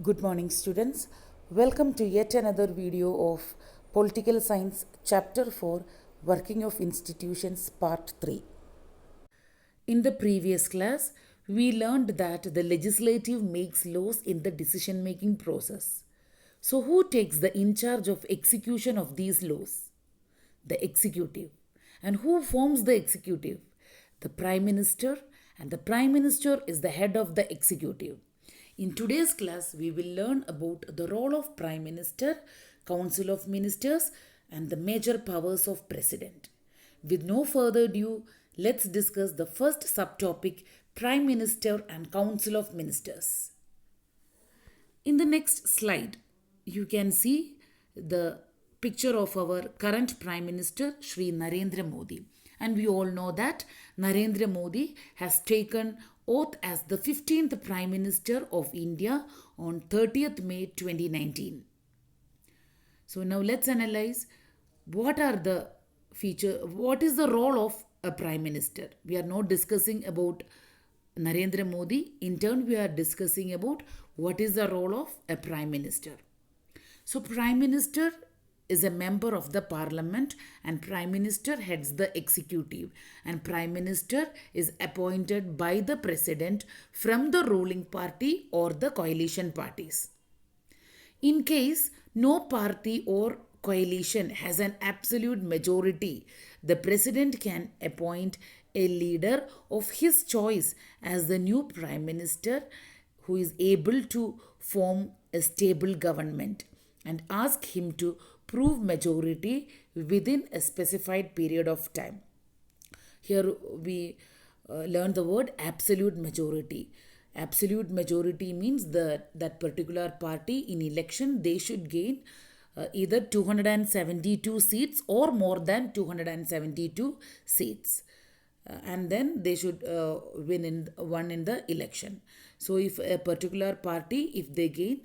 Good morning, students. Welcome to yet another video of Political Science, Chapter 4, Working of Institutions, Part 3. In the previous class, we learned that the legislative makes laws in the decision making process. So, who takes the in charge of execution of these laws? The executive. And who forms the executive? The Prime Minister, and the Prime Minister is the head of the executive. In today's class, we will learn about the role of Prime Minister, Council of Ministers, and the major powers of President. With no further ado, let's discuss the first subtopic, Prime Minister and Council of Ministers. In the next slide, you can see the picture of our current Prime Minister, Shri Narendra Modi. And we all know that Narendra Modi has taken oath as the 15th Prime Minister of India on 30th May 2019. So now let's analyze what are the what is the role of a Prime Minister. We are not discussing about Narendra Modi. In turn, we are discussing about what is the role of a Prime Minister. So, Prime Minister is a member of the Parliament and Prime Minister heads the executive, and Prime Minister is appointed by the President from the ruling party or the coalition parties. In case no party or coalition has an absolute majority, the President can appoint a leader of his choice as the new Prime Minister who is able to form a stable government and ask him to prove majority within a specified period of time. Here we learn the word absolute majority. Absolute majority means that particular party in election they should gain either 272 seats or more than 272 seats. And then they should win in the election. So if a particular party if they gain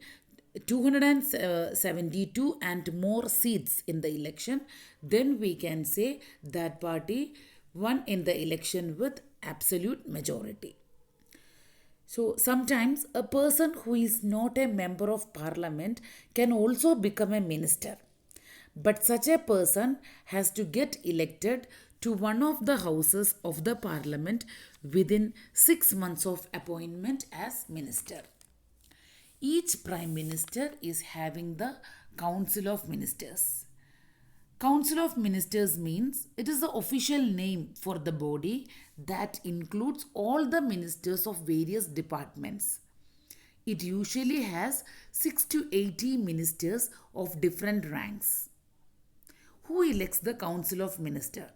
272 and more seats in the election, then we can say that party won in the election with absolute majority. So sometimes a person who is not a member of parliament can also become a minister. But such a person has to get elected to one of the houses of the parliament within 6 months of appointment as minister. Each prime minister is having the council of ministers. Council of Ministers means it is the official name for the body that includes all the ministers of various departments. It usually has 6 to 80 ministers of different ranks. Who elects the Council of Ministers?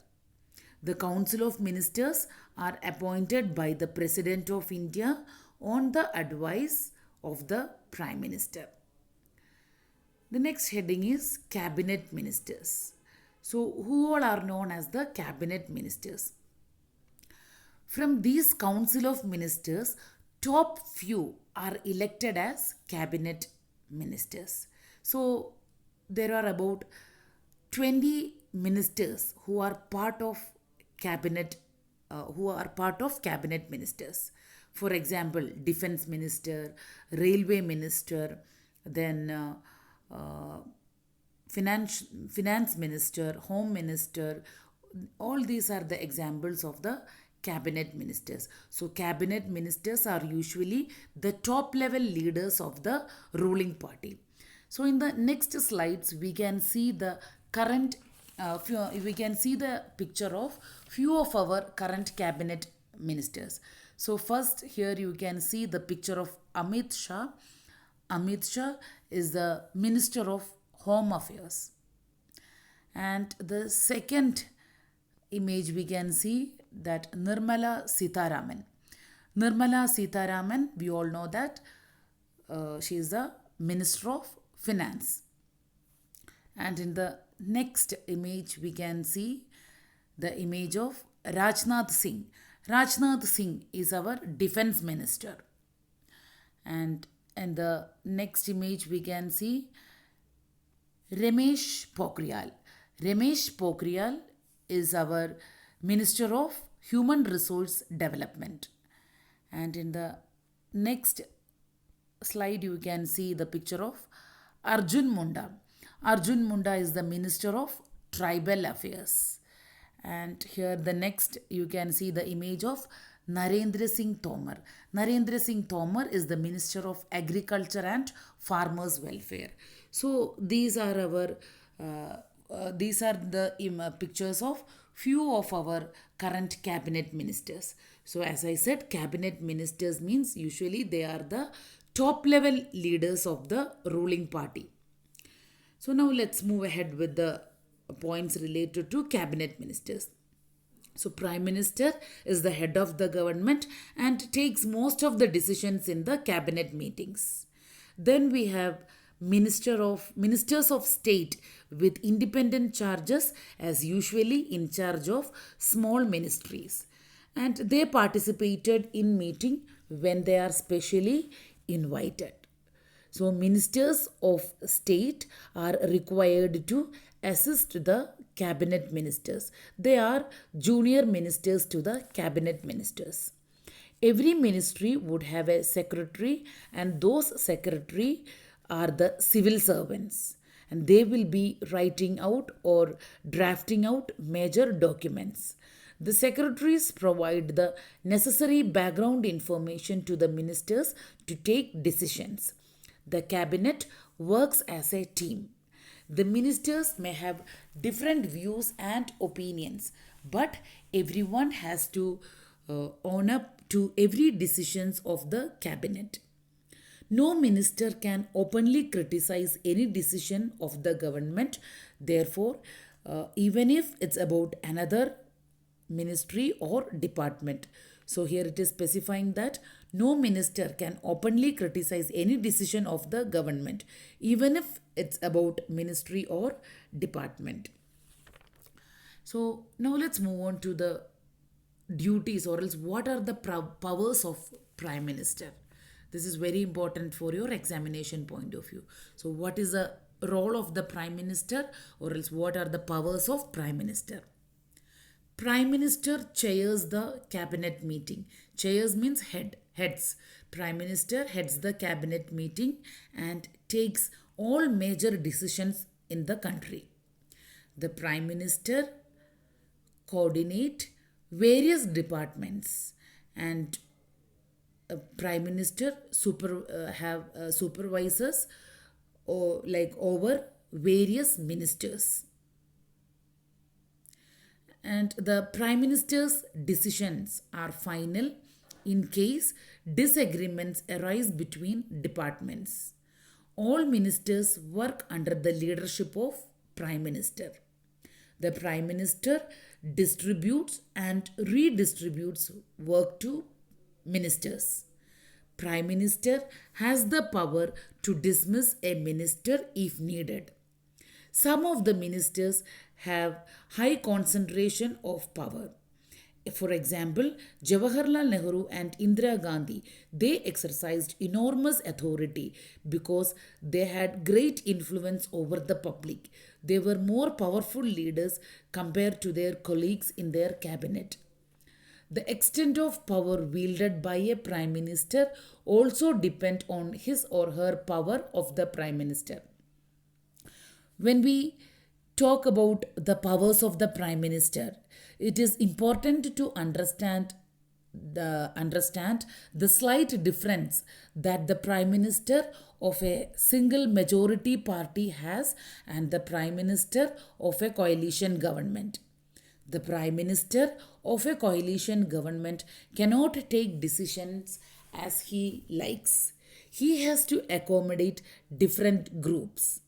The Council of Ministers are appointed by the President of India on the advice of the Prime Minister. The next heading is Cabinet Ministers. So, who all are known as the Cabinet Ministers? From these Council of Ministers, top few are elected as Cabinet Ministers. So, there are about 20 ministers who are part of cabinet ministers. For example, defense minister, railway minister, then finance minister, home minister. All these are the examples of the cabinet ministers. So cabinet ministers are usually the top level leaders of the ruling party. So in the next slides we can see the current we can see the picture of few of our current cabinet ministers. So first here you can see the picture of Amit Shah. Amit Shah is the Minister of Home Affairs. And the second image we can see that Nirmala Sitharaman. Nirmala Sitharaman, we all know that she is the Minister of Finance. And in the next image we can see the image of Rajnath Singh. Rajnath Singh is our Defense Minister. And in the next image we can see Ramesh Pokhriyal. Ramesh Pokhriyal is our Minister of Human Resource Development. And in the next slide you can see the picture of Arjun Munda. Arjun Munda is the Minister of Tribal Affairs. And here the next you can see the image of Narendra Singh Tomar. Narendra Singh Tomar is the Minister of Agriculture and Farmers Welfare. So these are the pictures of few of our current cabinet ministers. So as I said, cabinet ministers means usually they are the top level leaders of the ruling party. So now let's move ahead with the points related to cabinet ministers. So Prime Minister is the head of the government and takes most of the decisions in the cabinet meetings. Then we have ministers of state with independent charges as usually in charge of small ministries, and they participated in meeting when they are specially invited. So, ministers of state are required to assist the cabinet ministers. They are junior ministers to the cabinet ministers. Every ministry would have a secretary, and those secretary are the civil servants, and they will be writing out or drafting out major documents. The secretaries provide the necessary background information to the ministers to take decisions. The cabinet works as a team. The ministers may have different views and opinions, but everyone has to own up to every decisions of the cabinet. No minister can openly criticize any decision of the government. Therefore, even if it's about another ministry or department. So here it is specifying that no minister can openly criticize any decision of the government, even if it's about ministry or department. So now let's move on to the duties, or else what are the powers of Prime Minister. This is very important for your examination point of view. So what is the role of the Prime Minister, or else what are the powers of Prime Minister? Prime Minister chairs the cabinet meeting. Chairs means heads. Prime Minister heads the cabinet meeting and takes all major decisions in the country. The Prime Minister coordinate various departments, and Prime Minister have supervisors or like over various ministers, and the Prime Minister's decisions are final in case disagreements arise between departments. All ministers work under the leadership of Prime Minister. The Prime Minister distributes and redistributes work to ministers. Prime Minister has the power to dismiss a minister if needed. Some of the ministers have high concentration of power. For example, Jawaharlal Nehru and Indira Gandhi, they exercised enormous authority because they had great influence over the public. They were more powerful leaders compared to their colleagues in their cabinet. The extent of power wielded by a prime minister also depend on his or her power of the prime minister. When we talk about the powers of the prime minister, it is important to understand the slight difference that the prime minister of a single majority party has and the prime minister of a coalition government. The prime minister of a coalition government cannot take decisions as he likes. He has to accommodate different groups.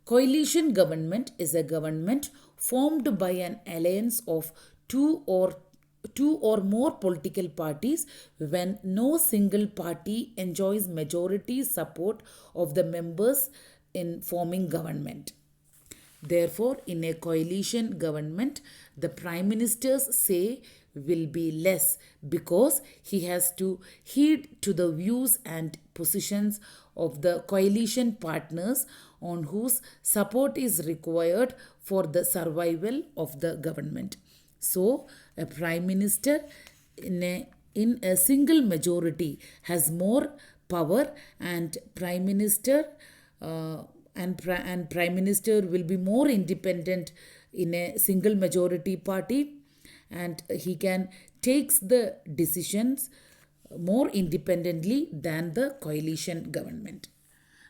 Coalition government is a government formed by an alliance of two or more political parties when no single party enjoys majority support of the members in forming government. Therefore, in a coalition government, the prime minister's say will be less because he has to heed to the views and positions of the coalition partners on whose support is required for the survival of the government. So, a prime minister in a single majority has more power, and Prime Minister and Prime Minister will be more independent in a single majority party, and he can takes the decisions more independently than the coalition government.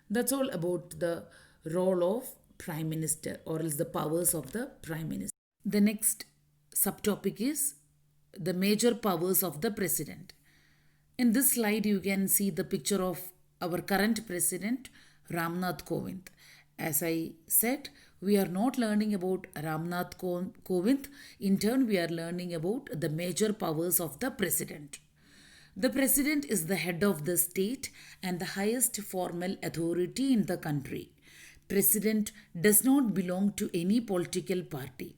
That's all about the role of Prime Minister, or else the powers of the Prime Minister. The next subtopic is the major powers of the President. In this slide, you can see the picture of our current President, Ramnath Kovind. As I said, we are not learning about Ramnath Kovind. In turn, we are learning about the major powers of the President. The President is the head of the state and the highest formal authority in the country. President does not belong to any political party.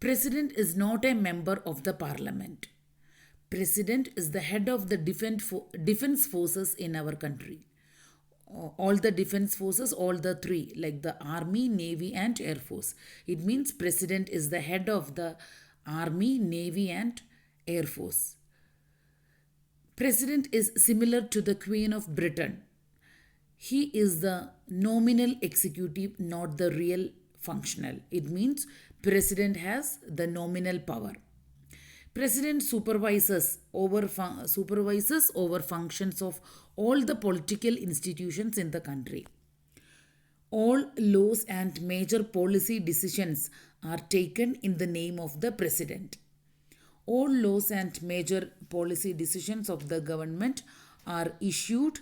President is not a member of the parliament. President is the head of the defense forces in our country. All the defense forces, all the three, like the army, navy, and air force. It means President is the head of the army, navy, and air force. President is similar to the Queen of Britain. He is the nominal executive, not the real functional. It means President has the nominal power. President supervises over functions of all the political institutions in the country. All laws and major policy decisions are taken in the name of the President. All laws and major policy decisions of the government are issued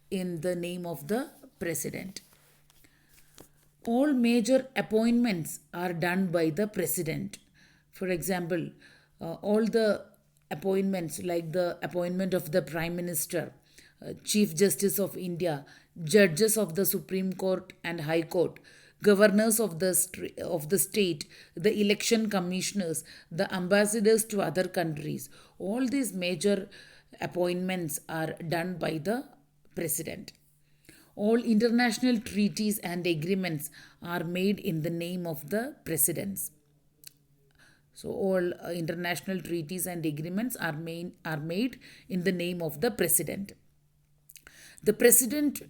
in the name of the President. All major appointments are done by the President. For example, all the appointments, like the appointment of the Prime Minister, Chief Justice of India, judges of the Supreme Court and High Court, governors of the state, the election commissioners, the ambassadors to other countries, all these major appointments are done by the President. All international treaties and agreements are made in the name of the presidents. So all international treaties and agreements are made in the name of the President. The President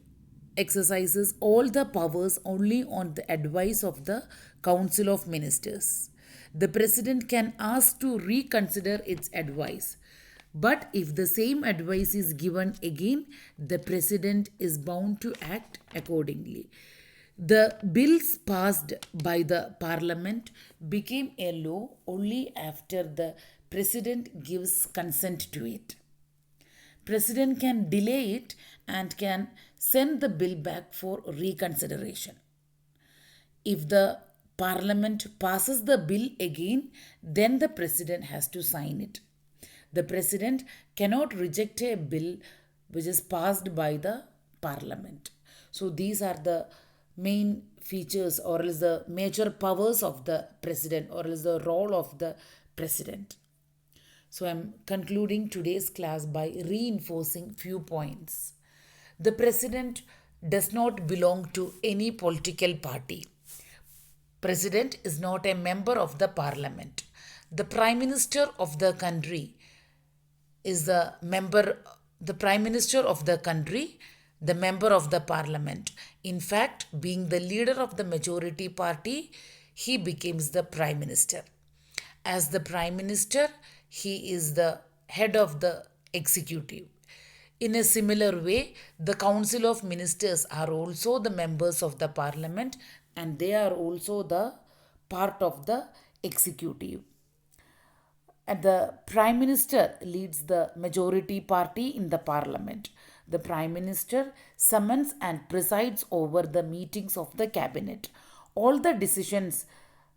exercises all the powers only on the advice of the Council of Ministers. The President can ask to reconsider its advice. But if the same advice is given again, the President is bound to act accordingly. The bills passed by the Parliament became a law only after the President gives consent to it. President can delay it and can send the bill back for reconsideration. If the Parliament passes the bill again, then the President has to sign it. The President cannot reject a bill which is passed by the Parliament. So these are the main features, or else the major powers of the President, or else the role of the President. So I'm concluding today's class by reinforcing few points. The President does not belong to any political party. President is not a member of the Parliament. The Prime Minister of the country is the Prime Minister of the country, the member of the Parliament. In fact, being the leader of the majority party, he becomes the Prime Minister. As the Prime Minister, he is the head of the executive. In a similar way, the Council of Ministers are also the members of the Parliament, and they are also the part of the executive. And the Prime Minister leads the majority party in the Parliament. The Prime Minister summons and presides over the meetings of the Cabinet. All the decisions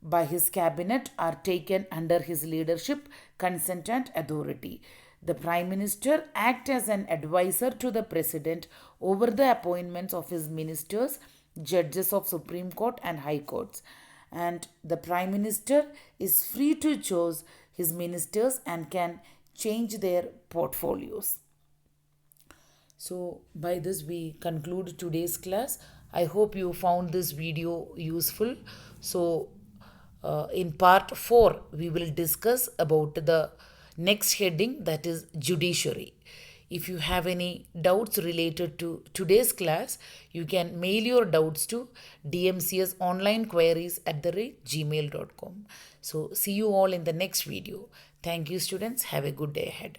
by his Cabinet are taken under his leadership, consent, and authority. The Prime Minister acts as an advisor to the President over the appointments of his ministers, judges of Supreme Court and High Courts. And the Prime Minister is free to choose his ministers and can change their portfolios. So by this we conclude today's class. I hope you found this video useful. So in part 4 we will discuss about the next heading, that is judiciary. If you have any doubts related to today's class, you can mail your doubts to dmcsonlinequeries@gmail.com. So see you all in the next video. Thank you, students. Have a good day ahead.